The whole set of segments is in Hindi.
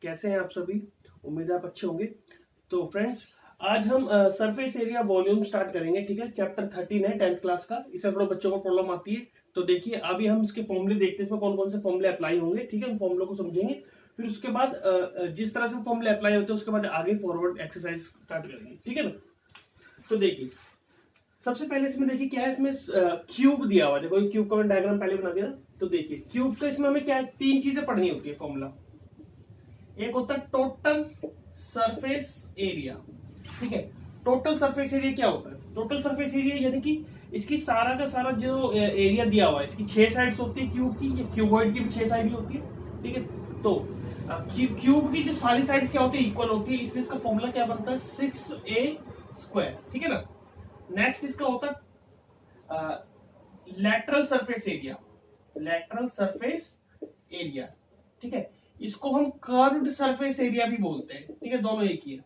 कैसे हैं आप सभी? उम्मीद है आप अच्छे होंगे। तो फ्रेंड्स, आज हम सरफेस एरिया वॉल्यूम स्टार्ट करेंगे। ठीक है, चैप्टर 13 है 10th क्लास का। इसमें थोड़ा बच्चों को प्रॉब्लम आती है, तो देखिए अभी हम इसके फॉर्मूले देखते हैं, इसमें कौन कौन से फॉर्मूले अप्लाई होंगे। ठीक है, उन फॉर्मूलों को समझेंगे, फिर उसके बाद जिस तरह से फॉर्मूले अप्लाई होते हैं उसके बाद आगे फॉरवर्ड एक्सरसाइज स्टार्ट करेंगे। ठीक है ना। तो देखिए सबसे पहले इसमें देखिए क्या है, इसमें क्यूब दिया हुआ है। देखो क्यूब का मैं डायग्राम पहले बना दिया। तो देखिए क्यूब का इसमें हमें क्या है, तीन चीजें पढ़नी होती है फॉर्मूला। एक होता है टोटल सरफेस एरिया। ठीक है, टोटल सरफेस एरिया क्या होता है? टोटल सरफेस एरिया यानी कि इसकी सारा का सारा जो एरिया दिया हुआ है, इसकी 6 साइड्स होती है क्यूब की, क्यूबॉइड की भी 6 साइड ही होती है। ठीक है, तो क्यूब की जो सारी साइड्स क्या होती है, इक्वल होती है, इसलिए इसका फॉर्मूला क्या बनता है, 6a²। ठीक है ना। नेक्स्ट इसका होता है lateral surface area. Lateral surface area, ठीक है, इसको हम कर्व्ड सरफेस एरिया भी बोलते हैं। ठीक है, दोनों एक ही है।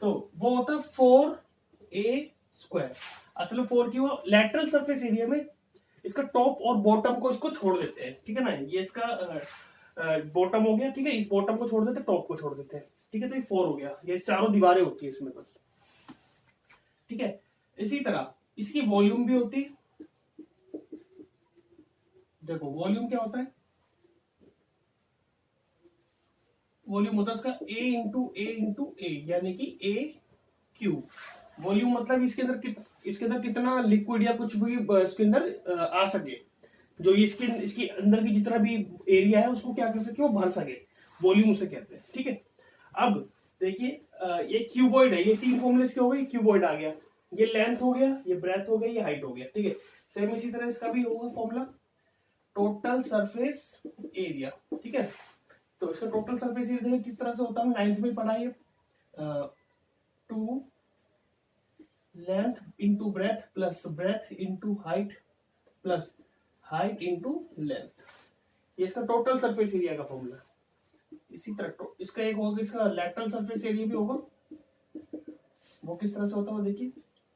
तो वो होता है 4a²। असल में 4 क्यों? लैटरल सरफेस एरिया में इसका टॉप और बॉटम को इसको छोड़ देते हैं। ठीक है ना, ये इसका बॉटम हो गया। ठीक है, इस बॉटम को छोड़ देते हैं, टॉप को छोड़ देते हैं। ठीक है, तो ये 4 हो गया। ये चारों दीवारें होती है इसमें बस। ठीक है, इसी तरह इसकी वॉल्यूम भी होती है। देखो वॉल्यूम क्या होता है, वॉल्यूम होता है उसका a यानी कि a क्यूब। वॉल्यूम मतलब इसके अंदर कितना लिक्विड या कुछ भी इसके अंदर आ सके, जो ये इसके अंदर की जितना भी एरिया है उसको क्या कर सके, वो भर सके, वॉल्यूम उसे कहते हैं। ठीक है, अब देखिए ये क्यूबॉइड है, ये तीन फॉर्मूले इसके हो गए। क्यूबॉइड आ गया, ये लेंथ हो गया, ये ब्रेथ हो गया, ये हाइट हो गया। ठीक है, सेम इसी तरह इसका भी होगा फॉर्मूला, टोटल सरफेस एरिया। ठीक है, तो इसका टोटल सरफेस एरिया किस तरह से होता है, 9th में पढ़ा है। 2 length into breadth plus breadth into height plus height into length, ये इसका टोटल सरफेस एरिया का फॉर्मूला। इसी तरह इसका एक होगा, इसका लैटरल सरफेस एरिया भी होगा। वो किस तरह से होता है, देखिए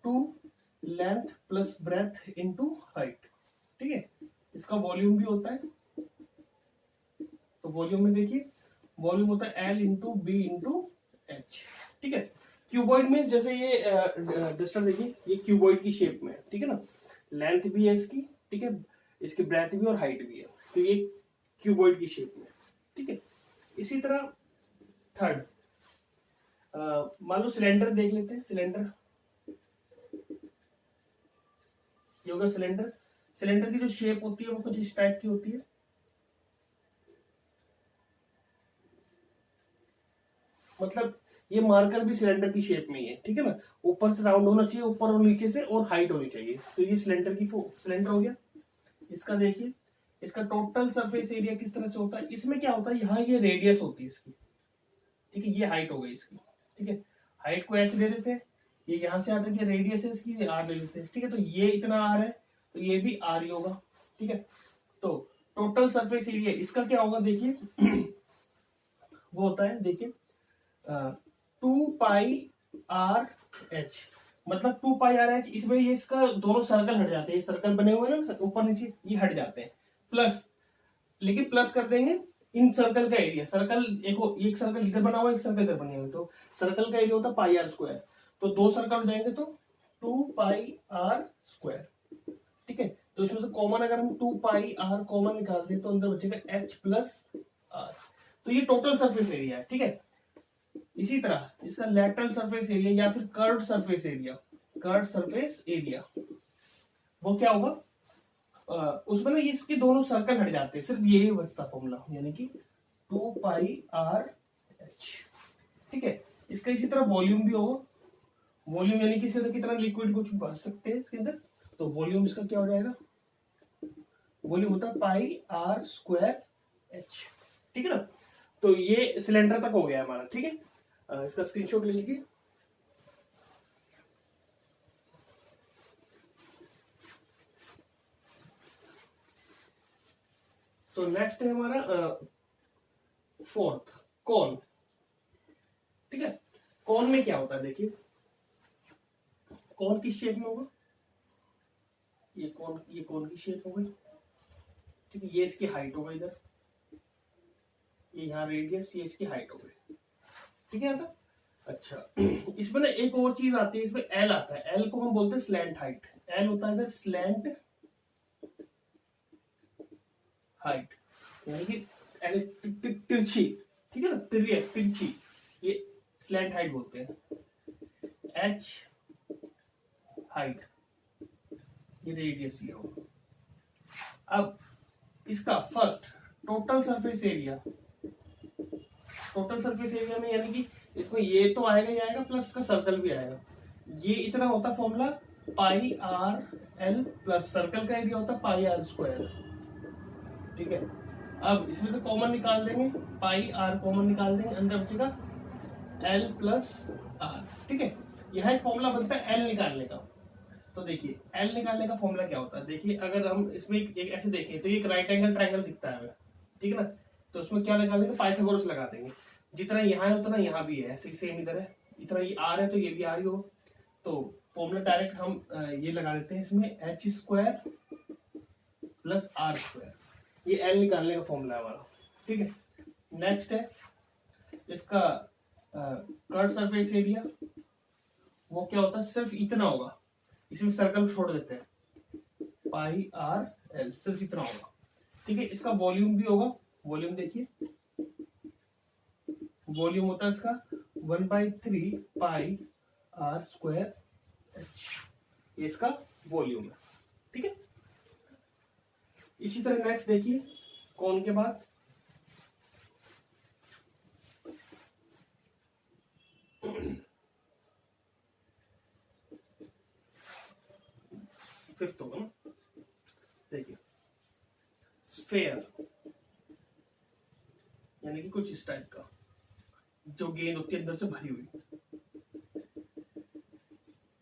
2 length plus breadth into height. ठीक है, इसका वॉल्यूम भी होता है। तो वॉल्यूम में देखिए वॉल्यूम होता है L into b into h. ठीक है, क्यूबॉइड में जैसे ये डिस्टेंस देखिए, ये क्यूबॉइड की शेप में है। ठीक है ना, लेंथ भी है इसकी, ठीक है, इसकी ब्रेथ भी और हाइट भी है, तो ये क्यूबॉइड की शेप में। ठीक है, इसी तरह थर्ड मान लो सिलेंडर देख लेते हैं। सिलेंडर ये होगा सिलेंडर। सिलेंडर की जो शेप होती है वो कुछ इस टाइप की होती है। मतलब ये मार्कर भी सिलेंडर की शेप में ही है। ठीक है ना, ऊपर से राउंड होना चाहिए, ऊपर और नीचे से, और हाइट होनी चाहिए। तो ये सिलेंडर की सिलेंडर हो गया। इसका देखिए, इसका टोटल सरफेस एरिया किस तरह से होता है, इसमें क्या होता है, यहाँ ये रेडियस होती है इसकी। ठीक है, ये हाइट हो गई इसकी। ठीक है, हाइट को h दे देते हैं, ये यहाँ से आकर के रेडियस है इसकी, r ले लेते हैं। ठीक है, तो ये इतना r है, तो ये भी r ही होगा। ठीक है, तो टोटल सरफेस एरिया इसका क्या होगा, देखिए वो होता है, देखिए 2πr_h, मतलब 2πr_h। इसमें ये इसका दोनों सर्कल हट जाते हैं, सर्कल बने हुए ना ऊपर नीचे, ये हट जाते हैं। प्लस, लेकिन प्लस कर देंगे इन सर्कल का एरिया। सर्कल एक सर्कल इधर बना हुआ है, एक सर्कल इधर बने हुए, तो सर्कल का एरिया होता है πr²। तो दो सर्कल हो जाएंगे तो 2πr²। ठीक है, तो इसमें से कॉमन अगर हम 2πr कॉमन निकाल दें तो अंदर बचेगा h प्लस r। तो ये टोटल सरफेस एरिया है। ठीक है, इसी तरह इसका लैटरल सरफेस एरिया या फिर curved surface area, curved surface area वो क्या होगा, उसमें ना इसके दोनों सर्कल हट जाते हैं, सिर्फ यही बचता फॉर्मूला, यानी कि 2πr_h। ठीक है, इसका इसी तरह वॉल्यूम भी होगा। वॉल्यूम यानी कि इसके अंदर कितना लिक्विड कुछ भर सकते हैं इसके अंदर, तो वॉल्यूम इसका क्या हो जाएगा, वॉल्यूम होता है πr²h। ठीक है ना, तो ये सिलेंडर तक हो गया हमारा। ठीक है, इसका स्क्रीनशॉट ले लीजिए। तो नेक्स्ट है हमारा फोर्थ, कॉन। ठीक है, कॉन में क्या होता है, देखिए कॉन किस शेप में होगा, ये कॉन की शेप हो गई। ठीक है, ये इसकी हाइट होगा इधर, ये यहाँ रेडियस, ये इसकी हाइट हो गई। ठीक है था। अच्छा इसमें ना एक और चीज आती है, इसमें एल आता है। एल को हम बोलते हैं स्लैंट हाइट। एल होता है इधर स्लैंट हाइट, यानी कि तिरछी। ठीक है ना, तिरछी, ये स्लैंट हाइट बोलते हैं। एच हाइट, ये रेडियस ये होगा। अब इसका first total surface area, total surface area में यानी कि इसमें ये तो आएगा ही आएगा, प्लस का सर्कल भी आएगा। ये इतना होता फॉर्मूला पाई आर एल प्लस सर्कल का एरिया होता पाई आर स्क्वायर। ठीक है, अब इसमें से कॉमन निकाल देंगे, पाई आर कॉमन निकाल देंगे, अंदर बचेगा एल प्लस आर। ठीक है, यह एक फॉर्मूला बनता है एल निकालने का। तो देखिए एल निकालने का फॉर्मूला क्या होता है। देखिए अगर हम इसमें एक ऐसे देखें तो ये एक राइट एंगल ट्रायंगल दिखता है हमें। ठीक है ना, तो उसमें क्या लगा देंगे, पाइथागोरस लगा देंगे। जितना यहाँ है उतना यहाँ भी है, ऐसे सेम इधर है। इतना ये आर है तो ये भी आर ही हो। तो फॉर्मूला डायरेक्ट हम ये लगा देते हैं इसमें, h square plus r square. ये एल निकालने का फॉर्मूला है हमारा। ठीक है, नेक्स्ट है इसका कर्व सरफेस एरिया। वो क्या होता है, सिर्फ इतना होगा, इसमें सर्कल छोड़ देते हैं, पाई आर एल, सिर्फ इतना होगा। ठीक है, इसका वॉल्यूम भी होगा। वॉल्यूम देखिए, वॉल्यूम होता है इसका 1/3 पाई आर स्क्वायर एच, ये इसका वॉल्यूम है। ठीक है, इसी तरह नेक्स्ट देखिए कौन के बाद फिफ्थ होगा ना। देखिए स्फेयर, यानी कि कुछ इस टाइप का, जो गेंद होती है अंदर से भरी हुई,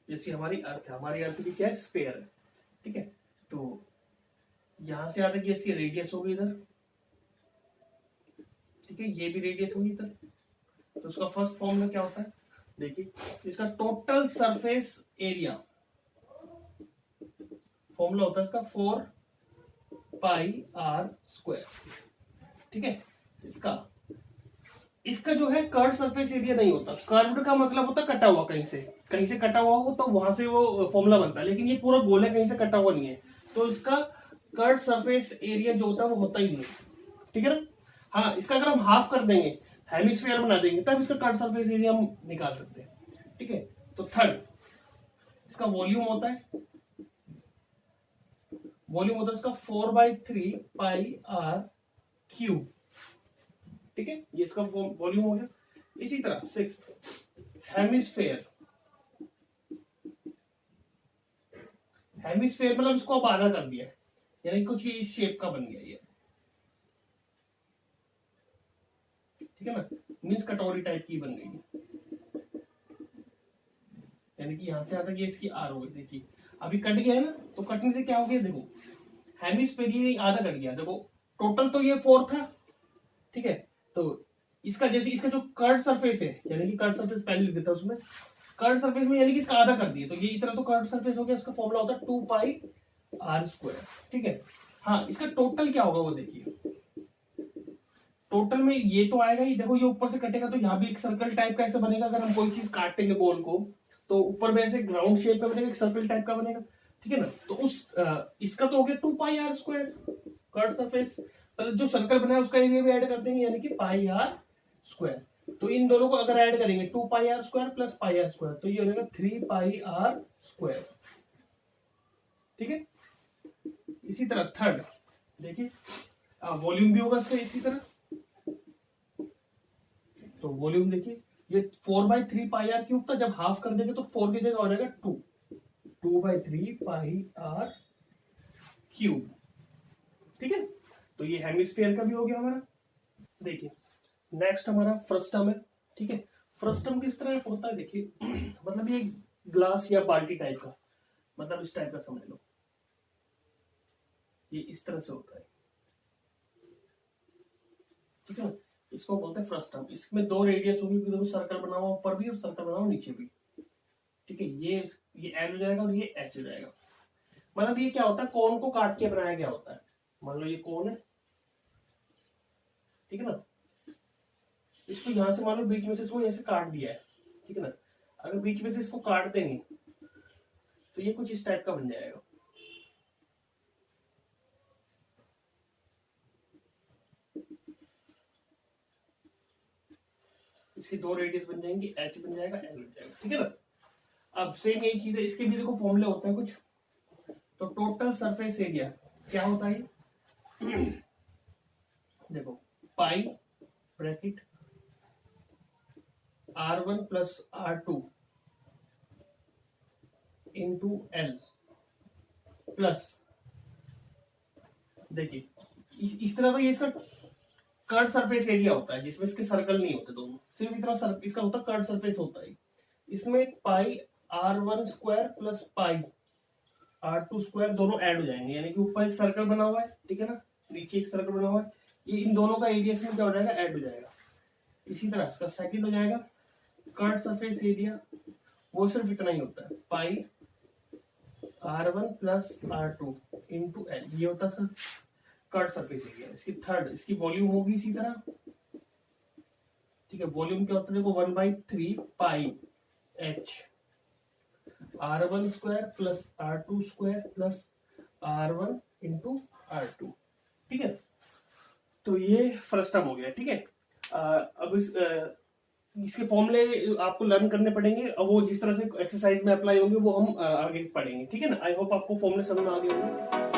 जैसी हमारी अर्थ है। हमारी अर्थ भी क्या है, स्फेयर है। ठीक है, तो यहां से आता है कि इसकी रेडियस होगी इधर। ठीक है, ये भी रेडियस होगी इधर। तो उसका फर्स्ट फॉर्मूला क्या होता है, देखिए इसका टोटल सरफेस एरिया फॉर्मूला होता है इसका 4 पाई आर स्क्वायर। ठीक है, इसका जो है कर्व सरफेस एरिया नहीं होता। कर्व्ड का मतलब होता है कटा हुआ, कहीं से कटा हुआ हो तो वहां से वो फॉर्मूला बनता है। लेकिन ये पूरा गोल है, कहीं से कटा हुआ नहीं है, तो इसका कर्व सरफेस एरिया जो होता है वो होता ही नहीं। ठीक है ना। हाँ, इसका अगर हम हाफ कर देंगे, हेमिस्फीयर बना देंगे, तब इसका कर्व सरफेस एरिया हम निकाल सकते हैं। ठीक है, तो थर्ड इसका वॉल्यूम होता है, वॉल्यूम होता है इसका 4/3 पाई आर क्यूब। ठीक है, ये इसका वॉल्यूम हो गया। इसी तरह सिक्स्थ हेमिस्फेयर, हेमिस्फेयर मतलब इसको अब आधा कर दिया, यानी कुछ इस शेप का बन गया ये। ठीक है ना, मीन्स कटोरी टाइप की बन गई है, यानी कि यहां से आता ये इसकी आर हो गई। देखिए अभी कट गया है ना, तो कटने से क्या हो गया, देखो हेमिस्फेयर ये आधा कट गया। देखो टोटल तो ये 4 था। ठीक है, तो इसका जैसे इसका जो कर्व सरफेस है, यानी कि कर्व सरफेस पहले लिख देता हूं उसमें, कर्व सरफेस में यानी कि इसका आधा कर दिया, तो ये इतना तो कर्व सरफेस हो गया। इसका फॉर्मूला होता है 2 पाई आर स्क्वायर। ठीक है, हाँ इसका टोटल क्या होगा वो देखिए। टोटल में ये तो आएगा ही, देखो ये ऊपर से कटेगा तो यहाँ भी एक सर्कल टाइप का ऐसे बनेगा। अगर हम कोई चीज काटेंगे बॉल को, तो ऊपर में ऐसे ग्राउंड शेप में बनेगा, एक सर्कल टाइप का बनेगा। ठीक है ना, तो इसका तो हो गया 2 pi R square curve surface, जो सर्कल बना है उसका एरिया भी ऐड कर देंगे, यानी कि पाई आर स्क्वायर। तो इन दोनों को अगर ऐड करेंगे 2 pi R square plus pi R square, तो ये हो जाएगा 3 पाई आर स्क्वायर। ठीक है, इसी तरह थर्ड देखिए वॉल्यूम भी होगा इसका इसी तरह। तो वॉल्यूम देखिए ये 4/3 पाई आर क्यूब था, जब हाफ कर देंगे तो 4 की जगह हो जाएगा 2/3 पाई आर क्यूब। ठीक है, तो ये हेमिस्फीयर का भी हो गया हमारा। देखिए नेक्स्ट हमारा फ्रस्टम है। ठीक है, फ्रस्टम किस तरह होता है देखिए मतलब ये ग्लास या बाल्टी टाइप का, मतलब इस टाइप का समझ लो, ये इस तरह से होता है। ठीक है, इसको बोलते हैं फ्रस्टम। इसमें 2 रेडियस होगी, देखो सर्कल बना हुआ ऊपर भी और सर्कल बना हुआ नीचे भी। ठीक है, ये एल हो जाएगा और ये एच हो जाएगा। मतलब ये क्या होता है, कोन को काट के बनाया गया होता है। मान लो ये कोन है, ठीक है ना, इसको यहाँ से मान लो बीच में से इसको ऐसे काट दिया है, ठीक है ना। अगर बीच में से इसको काट देंगे तो ये कुछ इस टाइप का बन जाएगा। इसकी दो रेडियस बन जाएंगी, एच बन जाएगा, एल बन जाएगा, ठीक है ना। अब सेम यही चीज है, इसके भी देखो फॉर्मूले होते हैं कुछ। तो टोटल सरफेस एरिया क्या होता है, देखो pi bracket R1 plus R2 into L plus, देखिए इस तरह का ये इसका कर्व सरफेस एरिया होता है, जिसमें इसके सर्कल नहीं होते दोनों, सिर्फ इतना इसका होता है कर्व सरफेस होता है। इसमें पाई R1 स्क्वायर प्लस पाई R2 स्क्वायर दोनों ऐड हो जाएंगे, यानी कि ऊपर एक सर्कल बना हुआ है, ठीक है ना, नीचे एक सर्कल बना हुआ है, ये इन दोनों का एरिया से क्या हो जाएगा, ऐड हो जाएगा। इसी तरह इसका सेकंड हो जाएगा कर्व सरफेस एरिया, वो सिर्फ इतना ही होता है, पाई R1 plus R2 into L, ये होता है सर कर्व सरफेस एरिया। इसकी थर्ड, इसकी वॉल्यूम होगी इसी तरह, ठीक है। वॉल्यूम क्या होता है, देखो 1/3 पाई H R1 square plus R2 square plus R1 into R2, ठीक है। तो ये फर्स्ट टर्म हो गया, ठीक है। अब इसके फॉर्मूले आपको लर्न करने पड़ेंगे, अब वो जिस तरह से एक्सरसाइज में अप्लाई होंगे वो हम आगे पढ़ेंगे, ठीक है ना। आई होप आपको फॉर्मूले समझ में आ गए होंगे।